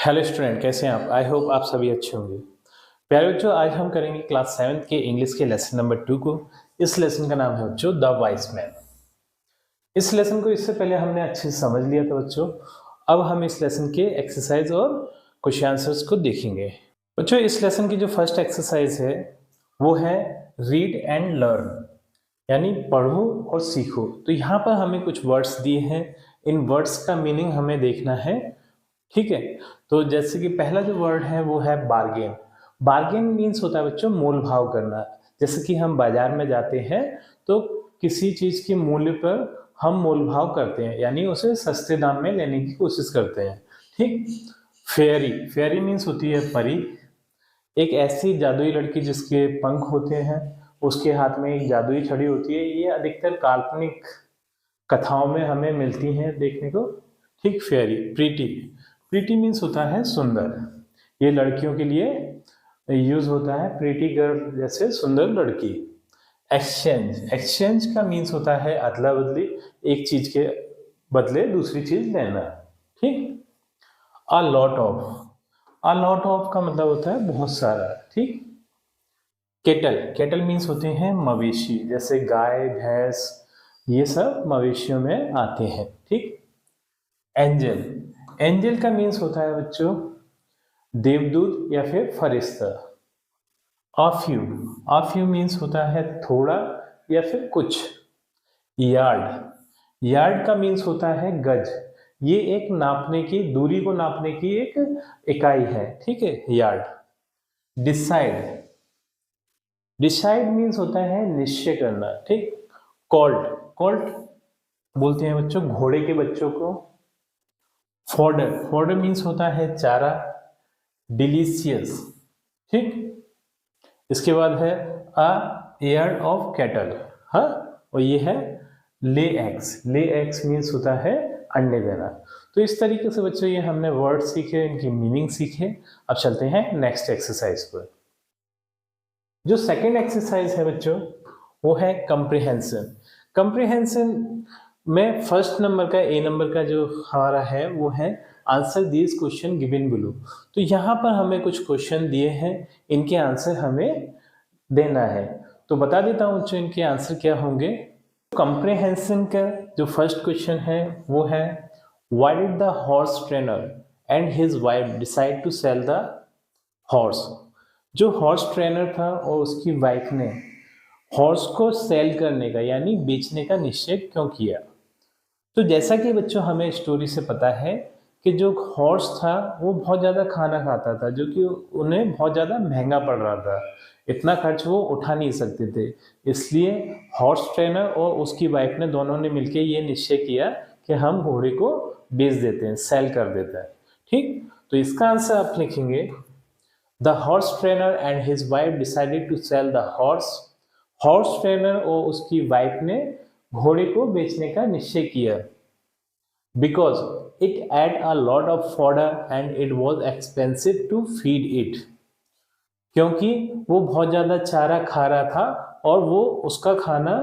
Hello student, कैसे हैं आप? आई होप आप सभी अच्छे होंगे। प्यारे बच्चों, आज हम करेंगे क्लास 7 के इंग्लिश के लेसन नंबर 2 को। इस लेसन का नाम है बच्चों द वाइज मैन। इस लेसन को इससे पहले हमने अच्छे से समझ लिया था बच्चों। अब हम इस लेसन के एक्सरसाइज और क्वेश्चन आंसर्स को देखेंगे। बच्चों, इस लेसन की जो फर्स्ट एक्सरसाइज है वो है रीड एंड लर्न, यानी पढ़ो और सीखो। तो यहाँ पर हमें कुछ वर्ड्स दिए हैं, इन वर्ड्स का मीनिंग हमें देखना है। ठीक है, तो जैसे कि पहला जो वर्ड है वो है बार्गेन। बार्गेन मीन्स होता है बच्चों मोल भाव करना। जैसे कि हम बाजार में जाते हैं तो किसी चीज के मूल्य पर हम मोल भाव करते हैं, यानी उसे सस्ते दाम में लेने की कोशिश करते हैं। ठीक। फेयरी, फेयरी मीन्स होती है परी। एक ऐसी जादुई लड़की जिसके पंख होते हैं, उसके हाथ में एक जादुई छड़ी होती है। ये अधिकतर काल्पनिक कथाओं में हमें मिलती हैं देखने को। ठीक। फेयरी। प्रीटी, प्रीटी मीन्स होता है सुंदर। ये लड़कियों के लिए यूज होता है, प्रीटी गर्ल जैसे सुंदर लड़की। एक्सचेंज, एक्सचेंज का मीन्स होता है अदला बदली, एक चीज के बदले दूसरी चीज लेना। ठीक। अ lot of, a lot of का मतलब होता है बहुत सारा। ठीक। केटल, केटल मीन्स होते हैं मवेशी, जैसे गाय भैंस, ये सब मवेशियों में आते हैं। ठीक। एंजल, एंजल का मीन्स होता है बच्चों देवदूत या फिर फरिश्ता। ऑफ्यू, ऑफ्यू मीन्स होता है थोड़ा या फिर कुछ। यार्ड, यार्ड का मीन्स होता है गज। ये एक नापने की, दूरी को नापने की एक इकाई है। ठीक है, यार्ड। डिसाइड, डिसाइड मीन्स होता है निश्चय करना। ठीक। कॉल्ट, कॉल्ट बोलते हैं बच्चों घोड़े के बच्चों को। फॉर्डर, फॉर्डर मीन्स होता है चारा। डिलीशियस। ठीक। इसके बाद है अ एयर ऑफ कैटल। हाँ, और ये है lay eggs, lay eggs means होता है अंडे देना। तो इस तरीके से बच्चों ये हमने वर्ड सीखे, इनकी मीनिंग सीखे। अब चलते हैं नेक्स्ट एक्सरसाइज पर। जो सेकेंड एक्सरसाइज है बच्चों वो है कंप्रिहेंशन। कंप्रिहेंशन में फर्स्ट नंबर का, ए नंबर का जो हमारा है वो है answer this question given below. तो यहाँ पर हमें कुछ क्वेश्चन दिए हैं, इनके आंसर हमें देना है। तो बता देता हूँ बच्चों इनके आंसर क्या होंगे। कंप्रिहेंशन का जो फर्स्ट क्वेश्चन है वो है why did the horse trainer and his wife decide to sell the horse. जो हॉर्स ट्रेनर था और उसकी वाइफ ने हॉर्स को सेल करने का यानी बेचने का निश्चय क्यों किया। तो जैसा कि बच्चों हमें स्टोरी से पता है कि जो हॉर्स था वो बहुत ज़्यादा खाना खाता था, जो कि उन्हें बहुत ज़्यादा महंगा पड़ रहा था। इतना खर्च वो उठा नहीं सकते थे। इसलिए हॉर्स ट्रेनर और उसकी वाइफ ने दोनों ने मिलकर ये निश्चय किया कि हम घोड़े को बेच देते हैं, सेल कर देते हैं। ठीक। तो इसका आंसर आप लिखेंगे the horse trainer and his wife decided to sell the horse. Horse trainer और उसकी वाइफ ने घोड़े को बेचने का निश्चय किया because it ate a lot of fodder and it was expensive to feed it. क्योंकि वो बहुत ज़्यादा चारा खा रहा था और वो उसका खाना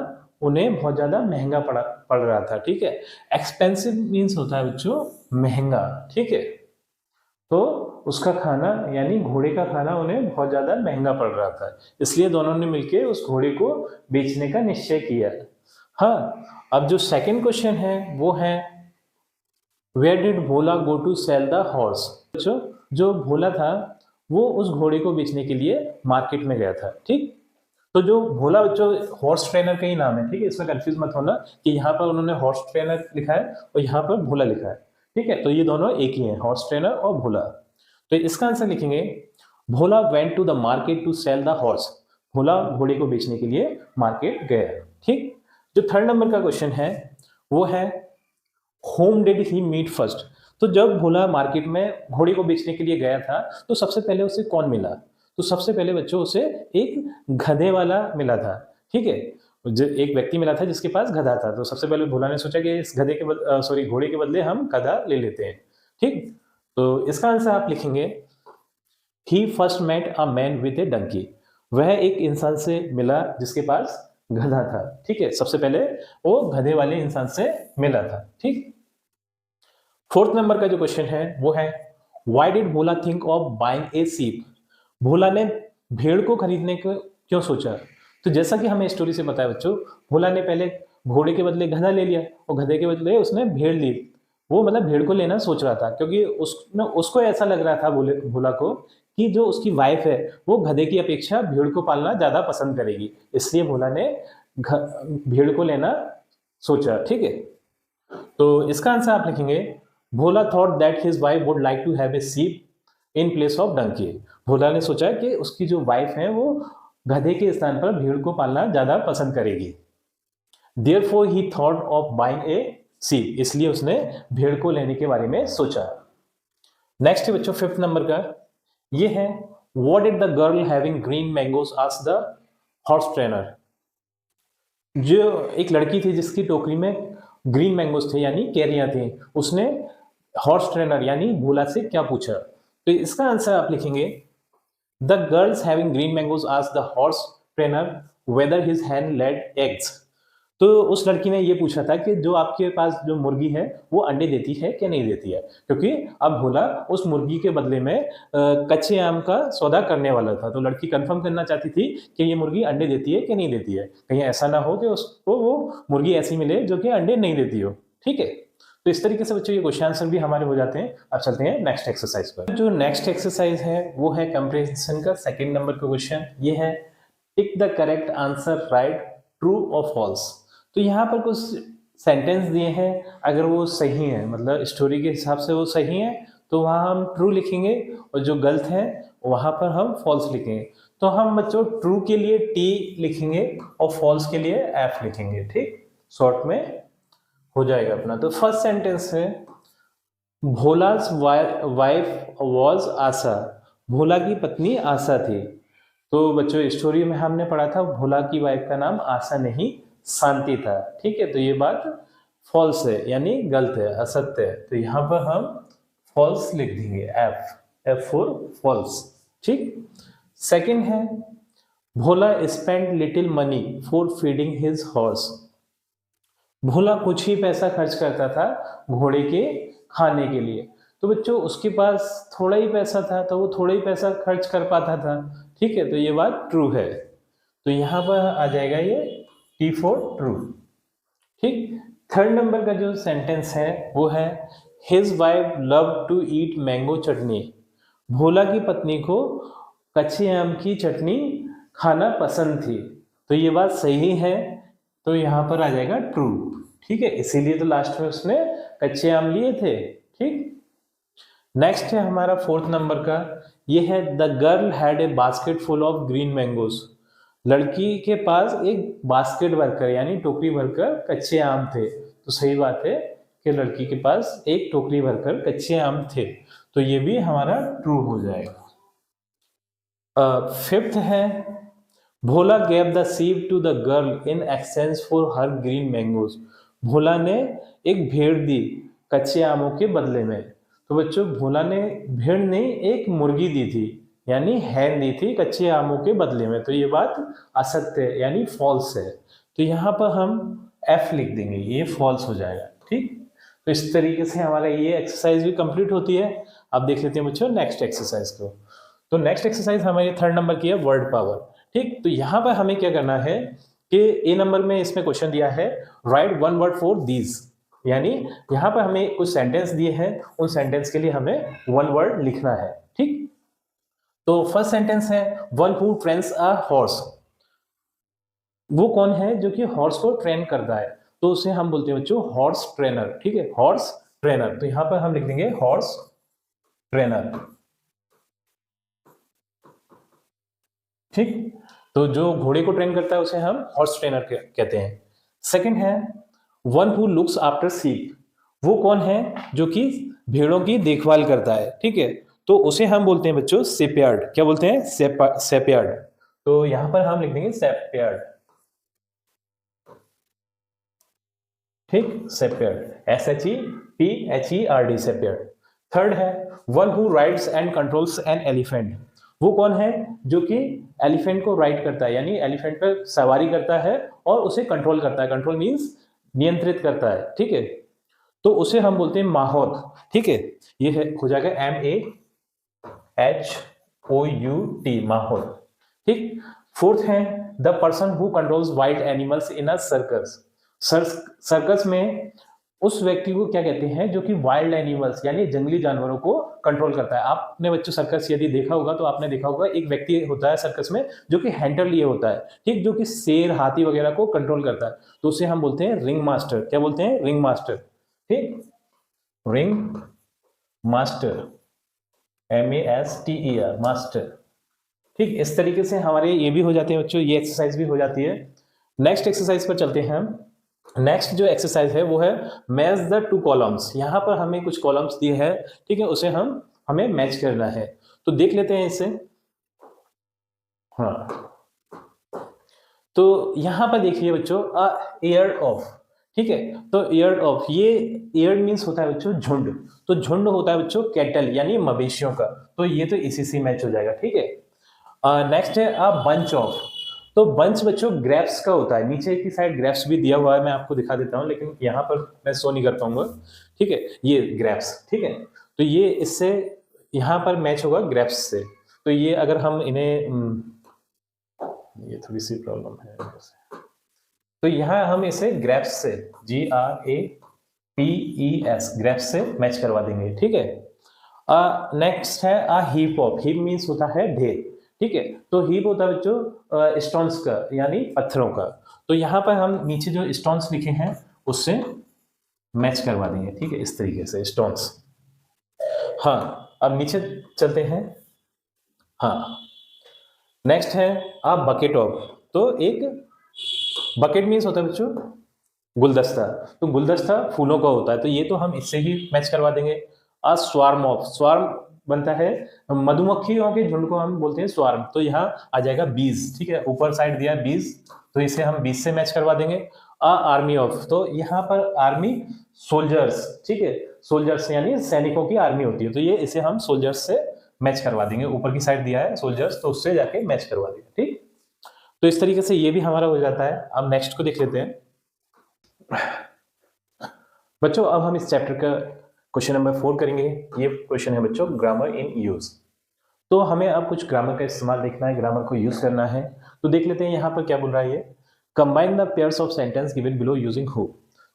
उन्हें बहुत ज़्यादा महंगा पड़ रहा था। ठीक है, एक्सपेंसिव मीन्स होता है बच्चों महंगा। ठीक है, तो उसका खाना यानी घोड़े का खाना उन्हें बहुत ज़्यादा महंगा पड़ रहा था, इसलिए दोनों ने मिलकर उस घोड़े को बेचने का निश्चय किया। हाँ, अब जो सेकंड क्वेश्चन है वो है where did Bhola go to sell the horse. जो भोला था वो उस घोड़े को बेचने के लिए मार्केट में गया था। ठीक। तो जो भोला बच्चों हॉर्स ट्रेनर का ही नाम है। ठीक है, इसमें कंफ्यूज मत होना कि यहाँ पर उन्होंने हॉर्स ट्रेनर लिखा है और यहाँ पर भोला लिखा है। ठीक है, तो ये दोनों एक ही हैं, हॉर्स ट्रेनर और भोला। तो इसका आंसर लिखेंगे Bhola went to the market to sell the horse. Bhola घोड़े को बेचने के लिए मार्केट गया। ठीक। जो थर्ड नंबर का क्वेश्चन है वो है whom did he meet first. तो जब भोला मार्केट में घोड़े को बेचने के लिए गया था तो सबसे पहले उसे कौन मिला। तो सबसे पहले बच्चों उसे एक गधे वाला मिला था। ठीक है, एक व्यक्ति मिला था जिसके पास गधा था। तो सबसे पहले भोला ने सोचा कि इस गधे के घोड़े के बदले हम गधा ले लेते हैं। ठीक। तो इसका आंसर आप लिखेंगे he first met a man with a donkey. वह एक इंसान से मिला जिसके पास गधा था। ठीक है, सबसे पहले वो गधे वाले इंसान से मिला था। ठीक। फोर्थ नंबर का जो क्वेश्चन है वो है why did Bhola think of buying ए सीप? भोला ने भेड़ को खरीदने को क्यों सोचा? तो जैसा कि हमें स्टोरी से बताया बच्चों, भोला ने पहले घोड़े के बदले गधा ले लिया और गधे के बदले उसने भेड़ ली। वो मतलब भेड़ को लेना सोच रहा था क्योंकि उसको ऐसा लग रहा था भोला को कि जो उसकी वाइफ है वो गधे की अपेक्षा भेड़ को पालना ज्यादा पसंद करेगी, इसलिए भोला ने भेड़ को लेना सोचा। ठीक है, तो इसका आंसर आप लिखेंगे Bhola thought that his wife would like to have a sheep in place of donkey. Bhola ने सोचा कि उसकी जो वाइफ है वो गधे के स्थान पर भेड़ को पालना ज्यादा पसंद करेगी। Therefore he thought of buying a sheep, इसलिए उसने भेड़ को लेने के बारे में सोचा। नेक्स्ट है बच्चों 5th नंबर का, ये है What did the girl having green mangoes ask the horse trainer? जो एक लड़की थी जिसकी टोकरी में ग्रीन मैंगोज थे यानी कैरियां थी, उसने हॉर्स ट्रेनर यानी भोला से क्या पूछा? तो इसका आंसर आप लिखेंगे the girls having green mangoes asked the horse trainer whether his hen laid eggs. तो उस लड़की ने ये पूछा था कि जो आपके पास जो मुर्गी है वो अंडे देती है कि नहीं देती है, क्योंकि अब भोला उस मुर्गी के बदले में कच्चे आम का सौदा करने वाला था। तो लड़की कंफर्म करना चाहती थी कि ये मुर्गी अंडे देती है कि नहीं देती है, कहीं ऐसा ना हो कि उसको वो मुर्गी ऐसी मिले जो कि अंडे नहीं देती हो। ठीक है, तो इस तरीके से बच्चों ये क्वेश्चन आंसर भी हमारे हो जाते हैं। अब चलते हैं नेक्स्ट एक्सरसाइज पर। जो नेक्स्ट एक्सरसाइज है वो है कंप्रीहेंशन का 2nd नंबर का क्वेश्चन। ये है tick the correct answer right true और फॉल्स। तो यहाँ पर कुछ सेंटेंस दिए हैं, अगर वो सही है मतलब स्टोरी के हिसाब से वो सही है तो वहाँ हम ट्रू लिखेंगे और जो गलत है वहाँ पर हम फॉल्स लिखेंगे। तो हम बच्चों ट्रू के लिए टी लिखेंगे और फॉल्स के लिए एफ लिखेंगे। ठीक, शॉर्ट में हो जाएगा अपना। तो फर्स्ट सेंटेंस है भोलास वाइफ वॉज आशा। भोला की पत्नी आशा थी। तो बच्चों स्टोरी में हमने पढ़ा था भोला की वाइफ का नाम आशा नहीं शांति था। ठीक है, तो ये बात फॉल्स है यानी गलत है, असत्य है। तो यहां पर हम फॉल्स लिख देंगे, एफ फॉर फॉल्स। ठीक, सेकंड है Bhola spend little money for feeding his horse. Bhola कुछ ही पैसा खर्च करता था घोड़े के खाने के लिए। तो बच्चों उसके पास थोड़ा ही पैसा था तो वो थोड़ा ही पैसा खर्च कर पाता था। ठीक है, तो ये बात ट्रू है। तो यहां पर आ जाएगा ये टी फॉर ट्रू। ठीक, थर्ड नंबर का जो सेंटेंस है वो है his wife love to eat mango chutney. Bhola की पत्नी को कच्चे आम की चटनी खाना पसंद थी। तो ये बात सही है, तो यहां पर आ जाएगा ट्रू। ठीक है, इसीलिए तो लास्ट में उसने कच्चे आम लिए थे। ठीक, नेक्स्ट है हमारा 4th नंबर का, ये है the girl had a basket full of green mangoes. लड़की के पास एक बास्केट भरकर यानी टोकरी भरकर कच्चे आम थे। तो सही बात है कि लड़की के पास एक टोकरी भरकर कच्चे आम थे। तो ये भी हमारा ट्रू हो जाएगा। 5th है Bhola gave the sheep to the girl in exchange for her green mangoes. Bhola ने एक भेड़ दी कच्चे आमों के बदले में। तो बच्चों भोला ने भेड़ नहीं एक मुर्गी दी थी यानी हैन दी थी कच्चे आमों के बदले में। तो ये बात असत्य है यानी फॉल्स है। तो यहाँ पर हम एफ लिख देंगे, ये फॉल्स हो जाएगा। ठीक, तो इस तरीके से हमारा ये एक्सरसाइज भी कंप्लीट होती है। अब देख लेते हैं बच्चों नेक्स्ट एक्सरसाइज को। तो नेक्स्ट एक्सरसाइज हमारी 3rd नंबर की है वर्ड पावर। ठीक, तो यहाँ पर हमें क्या करना है कि ए नंबर में इसमें क्वेश्चन दिया है right one word for these, यानी यहाँ पर हमें कुछ सेंटेंस दिए हैं, उन सेंटेंस के लिए हमें वन वर्ड लिखना है। ठीक, तो फर्स्ट सेंटेंस है one who trains a horse. वो कौन है जो कि हॉर्स को ट्रेन करता है? तो उसे हम बोलते हैं बच्चों हॉर्स ट्रेनर। ठीक है, हॉर्स ट्रेनर। तो यहां पर हम लिख देंगे हॉर्स ट्रेनर। ठीक, तो जो घोड़े को ट्रेन करता है उसे हम हॉर्स ट्रेनर कहते हैं। सेकंड है one who looks after sheep. वो कौन है जो कि भेड़ों की देखभाल करता है। ठीक है, तो उसे हम बोलते हैं बच्चों शेपयार्ड। क्या बोलते हैं? शेपयार्ड। तो यहां पर हम लिख देंगे शेपयार्ड। ठीक, शेपयार्ड, SHEPHERD शेपयार्ड। थर्ड है one who rides and controls an elephant. वो कौन है जो कि एलिफेंट को राइड करता है यानी एलिफेंट पर सवारी करता है और उसे कंट्रोल करता है। कंट्रोल मींस नियंत्रित करता है। ठीक है, तो उसे हम बोलते हैं माहौल, ठीक है। ये है हो जाएगा MAHOUT, माहौल, ठीक। फोर्थ है the person who controls wild animals in a circus. Circus में उस व्यक्ति को क्या कहते हैं जो कि वाइल्ड एनिमल्स यानी जंगली जानवरों को कंट्रोल करता है। आपने बच्चों सर्कस यदि देखा होगा तो आपने देखा होगा एक व्यक्ति होता है सर्कस में जो कि हैंडल लिए होता है, ठीक, जो कि शेर हाथी वगैरह को कंट्रोल करता है, तो उसे हम बोलते हैं रिंग मास्टर। क्या बोलते हैं? रिंग मास्टर, ठीक, रिंग मास्टर, MASTER, मास्टर, ठीक। इस तरीके से हमारे ये भी हो जाते हैं बच्चों, ये एक्सरसाइज भी हो जाती है। नेक्स्ट एक्सरसाइज पर चलते हैं हम। नेक्स्ट जो एक्सरसाइज है वो है मैच द टू कॉलम्स। यहाँ पर हमें कुछ कॉलम्स दिए हैं, ठीक है, उसे हमें मैच करना है। तो देख लेते हैं इसे। हाँ, तो यहाँ पर देखिए बच्चों एयर ऑफ, ठीक है। तो एयर ऑफ, ये एयर मीन्स होता है बच्चों झुंड, तो झुंड होता है बच्चों कैटल यानी मवेशियों का, तो ये तो इसी से मैच हो जाएगा, ठीक है। नेक्स्ट है बंच ऑफ। तो बंच बच्चों ग्रेप्स का होता है, नीचे की साइड ग्रेप्स भी दिया हुआ है, मैं आपको दिखा देता हूं, लेकिन यहाँ पर मैं शो नहीं कर पाऊंगा, ठीक है। ये ग्रेप्स, ठीक है, तो ये इससे यहाँ पर मैच होगा ग्रेप्स से। तो ये अगर हम इन्हें ये थोड़ी सी प्रॉब्लम है, तो यहाँ हम इसे ग्रेप्स से GRAPES ग्रेप्स से मैच करवा देंगे, ठीक है। नेक्स्ट है हीप ऑफ। हीप मीन्स होता है ढेर, ठीक है। तो हीप होता है बच्चों स्टोन्स का यानी पत्थरों का, तो यहाँ पर हम नीचे जो स्टोन्स लिखे हैं उससे मैच करवा देंगे, ठीक है, इस तरीके से स्टोन्स। हाँ, अब नीचे चलते हैं। हाँ, नेक्स्ट है बकेट ऑफ। तो एक बकेट मीन्स होता है बच्चों गुलदस्ता, तो गुलदस्ता फूलों का होता है, तो ये तो हम इससे ही मैच करवा देंगे। स्वार्म ऑफ, स्वार्म बनता है मधुमक्खियों के झुंड को हम बोलते हैं स्वार्म, तो यहाँ आ जाएगा बीज, ठीक है, ऊपर साइड दिया बीज, तो इसे हम बीज से मैच करवा देंगे। आर्मी ऑफ, तो यहाँ पर आर्मी सोल्जर्स, ठीक है, सोल्जर्स यानी सैनिकों की आर्मी होती है, तो ये इसे हम सोल्जर्स से मैच करवा देंगे, ऊपर की साइड दिया है सोल्जर्स, तो उससे जाके मैच करवा देंगे, ठीक। तो इस तरीके से ये भी हमारा हो जाता है। अब नेक्स्ट को देख लेते हैं बच्चों। अब हम इस चैप्टर का क्वेश्चन नंबर 4 करेंगे। ये क्वेश्चन है बच्चों ग्रामर इन यूज। तो हमें अब कुछ ग्रामर का इस्तेमाल देखना है, ग्रामर को यूज करना है। तो देख लेते हैं यहाँ पर क्या बोल रहा है ये, combine the pairs of sentence given below using who.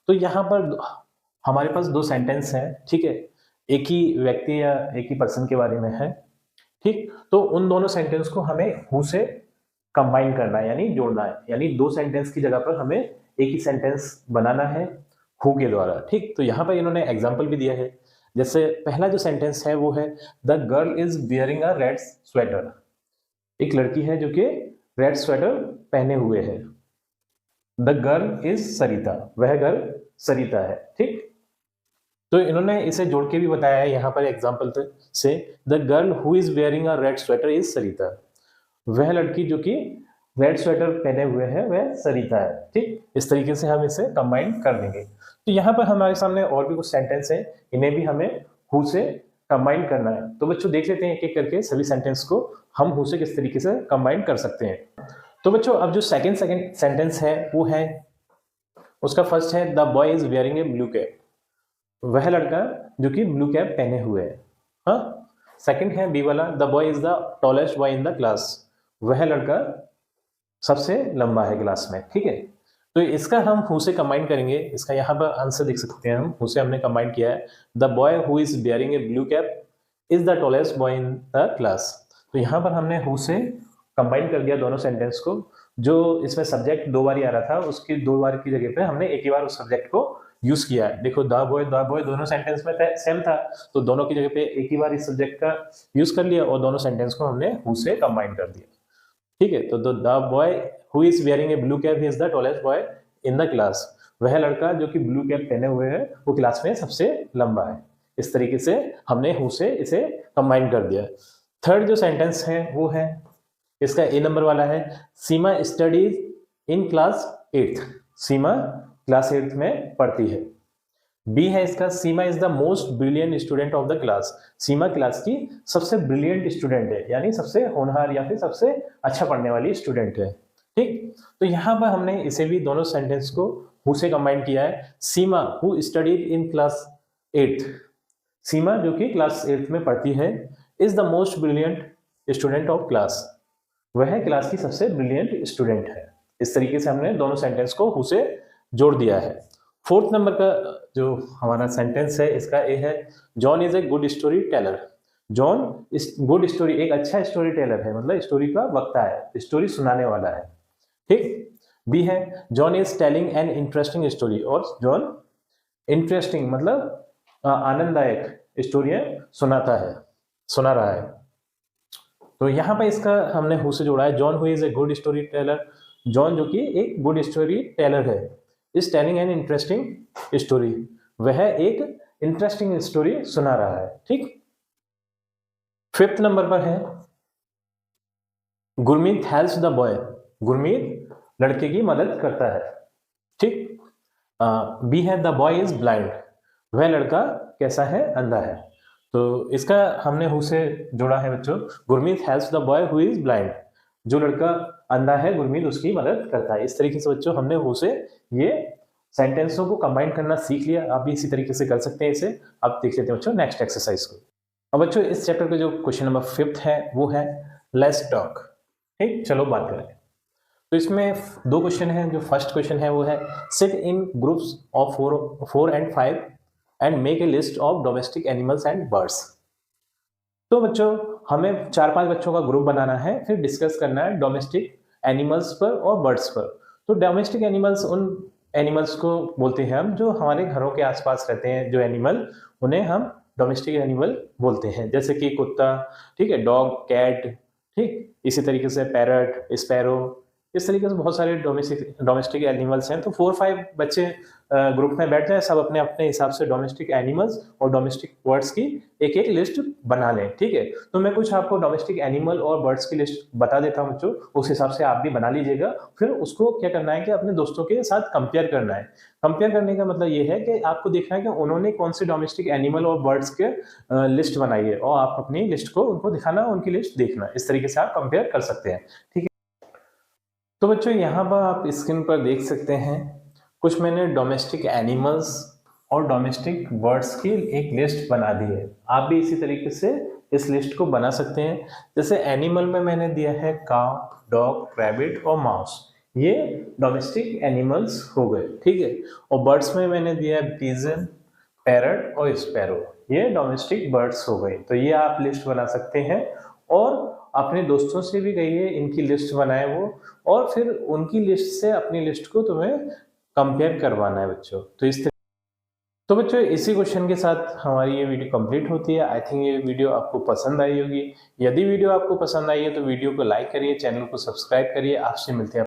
तो यहाँ पर हमारे पास दो सेंटेंस हैं, ठीक है, एक ही व्यक्ति या एक ही पर्सन के बारे में है, ठीक। तो उन दोनों सेंटेंस को हमें हु से कंबाइन करना है यानी जोड़ना है, यानी दो सेंटेंस की जगह पर हमें एक ही सेंटेंस बनाना है हु के द्वारा, ठीक। तो यहाँ पर इन्होंने एग्जाम्पल भी दिया है। जैसे पहला जो सेंटेंस है वो है the girl is wearing a red sweater. एक लड़की है जो कि रेड स्वेटर पहने हुए है। द गर्ल इज सरिता, वह गर्ल सरिता है, ठीक। तो इन्होंने इसे जोड़ के भी बताया है यहाँ पर एग्जाम्पल से, the girl who is wearing a red sweater is Sarita. वह लड़की जो कि रेड स्वेटर पहने हुए है वह सरिता है, ठीक। इस तरीके से हम इसे कंबाइन कर देंगे। तो यहाँ पर हमारे सामने और भी कुछ सेंटेंस है, इन्हें भी हमें हु से कंबाइन करना है। तो बच्चों देख लेते हैं एक एक करके सभी सेंटेंस को हम हु से किस तरीके से कंबाइन कर सकते हैं। तो बच्चों अब जो सेकंड सेंटेंस है वो है, उसका फर्स्ट है the boy is wearing A blue cap. वह लड़का जो कि ब्लू कैप पहने हुए है। हाँ, सेकंड है बी वाला, the boy is the tallest boy in the class. वह लड़का सबसे लंबा है क्लास में, ठीक है। तो इसका हम हु से कंबाइन करेंगे। इसका यहाँ पर आंसर देख सकते हैं हम, हु से हमने कंबाइन किया है, the boy who is wearing A blue cap is the tallest boy in the class. तो यहाँ पर हमने हु से कंबाइन कर दिया दोनों सेंटेंस को। जो इसमें सब्जेक्ट दो बार आ रहा था उसकी दो बार की जगह पे हमने एक ही बार उस सब्जेक्ट को यूज किया है। देखो द बॉय दोनों सेंटेंस में सेम था, तो दोनों की जगह पे एक ही बार इस सब्जेक्ट का यूज कर लिया और दोनों सेंटेंस को हमने हु से कंबाइन कर दिया, ठीक है। तो the boy who is wearing A blue cap is the tallest boy in the class. वह लड़का जो कि ब्लू कैप पहने हुए है वो क्लास में सबसे लंबा है। इस तरीके से हमने हु से इसे कंबाइन कर दिया। थर्ड जो सेंटेंस है वो है, इसका ए नंबर वाला है, Seema studies in class 8th। Seema class 8th में पढ़ती है। बी है इसका, Seema is the most brilliant student of the class. Seema class की सबसे ब्रिलियंट स्टूडेंट है, यानी सबसे होनहार या फिर सबसे अच्छा पढ़ने वाली स्टूडेंट है, ठीक। तो यहाँ पर हमने इसे भी दोनों सेंटेंस को हु से कंबाइन किया है। Seema who studied in class 8th, Seema जो कि क्लास 8th में पढ़ती है, is the most brilliant student of class, वह क्लास की सबसे ब्रिलियंट स्टूडेंट है। इस तरीके से हमने दोनों सेंटेंस को हु से जोड़ दिया है। 4th नंबर का जो हमारा सेंटेंस है इसका ए है, John is a good story teller. John good story, एक अच्छा स्टोरी टेलर है, मतलब स्टोरी का वक्ता है, स्टोरी सुनाने वाला है। ठीक। बी है, John is telling an interesting story, और जॉन इंटरेस्टिंग मतलब आनंददायक स्टोरियां सुना रहा है। तो यहाँ पर इसका हमने हु से जोड़ा है, John who is a good story teller, John जो कि एक गुड स्टोरी टेलर है, is telling an interesting story, वह एक इंटरेस्टिंग स्टोरी सुना रहा है। ठीक। 5th नंबर पर है, Gurmeet helps the boy, Gurmeet लड़के की मदद करता है। ठीक। बी है, द बॉय इज ब्लाइंड, वह लड़का कैसा है, अंधा है। तो इसका हमने हु से जोड़ा है बच्चों, Gurmeet helps the boy who is blind, जो लड़का अंधा है गुरमीत उसकी मदद करता है। इस तरीके से बच्चों हमने हु से ये सेंटेंसों को कंबाइन करना सीख लिया। आप भी इसी तरीके से कर सकते हैं इसे। अब देख लेते हैं बच्चों नेक्स्ट एक्सरसाइज को। अब बच्चों इस चैप्टर का जो क्वेश्चन नंबर 5th है वो है लेट्स टॉक। ठीक, चलो बात करें। तो इसमें 2 क्वेश्चन हैं। जो फर्स्ट क्वेश्चन है वो है, sit in groups of 4 and 5 and make a list of domestic animals and birds. तो बच्चों हमें 4-5 बच्चों का ग्रुप बनाना है, फिर डिस्कस करना है डोमेस्टिक एनिमल्स पर और बर्ड्स पर। तो डोमेस्टिक एनिमल्स उन एनिमल्स को बोलते हैं हम जो हमारे घरों के आसपास रहते हैं, जो एनिमल, उन्हें हम डोमेस्टिक एनिमल बोलते हैं। जैसे कि कुत्ता, ठीक है, डॉग, कैट, ठीक, इसी तरीके से पैरट, स्पैरो, इस तरीके से बहुत सारे डोमेस्टिक एनिमल्स हैं। तो 4-5 बच्चे ग्रुप में बैठ जाए, सब अपने अपने हिसाब से डोमेस्टिक एनिमल्स और डोमेस्टिक बर्ड्स की एक एक लिस्ट बना लें। ठीक है, तो मैं कुछ आपको डोमेस्टिक एनिमल और बर्ड्स की लिस्ट बता देता हूं बच्चों, उस हिसाब से आप भी बना लीजिएगा। फिर उसको क्या करना है कि अपने दोस्तों के साथ कंपेयर करना है। कंपेयर करने का मतलब ये है कि आपको देखना है कि उन्होंने कौन से डोमेस्टिक एनिमल और बर्ड्स के लिस्ट बनाई है, और आप अपनी लिस्ट को उनको दिखाना, उनकी लिस्ट देखना। इस तरीके से आप कंपेयर कर सकते हैं। ठीक है, तो बच्चों यहाँ पर आप स्क्रीन पर देख सकते हैं कुछ मैंने डोमेस्टिक एनिमल्स और डोमेस्टिक बर्ड्स की एक लिस्ट बना दी है। आप भी इसी तरीके से इस लिस्ट को बना सकते हैं। जैसे एनिमल में मैंने दिया है काउ, डॉग, रैबिट और माउस, ये डोमेस्टिक एनिमल्स हो गए। ठीक है, और बर्ड्स में मैंने दिया है पिजन, पैरट और स्पैरो, ये डोमेस्टिक बर्ड्स हो गए। तो ये आप लिस्ट बना सकते हैं और अपने दोस्तों से भी कहिए इनकी लिस्ट बनाए वो, और फिर उनकी लिस्ट से अपनी लिस्ट को तुम्हें कंपेयर करवाना है बच्चों। तो बच्चों इसी क्वेश्चन के साथ हमारी ये वीडियो कंप्लीट होती है। आई थिंक ये वीडियो आपको पसंद आई होगी। यदि वीडियो आपको पसंद आई है तो वीडियो को लाइक करिए, चैनल को सब्सक्राइब करिए। आपसे मिलते हैं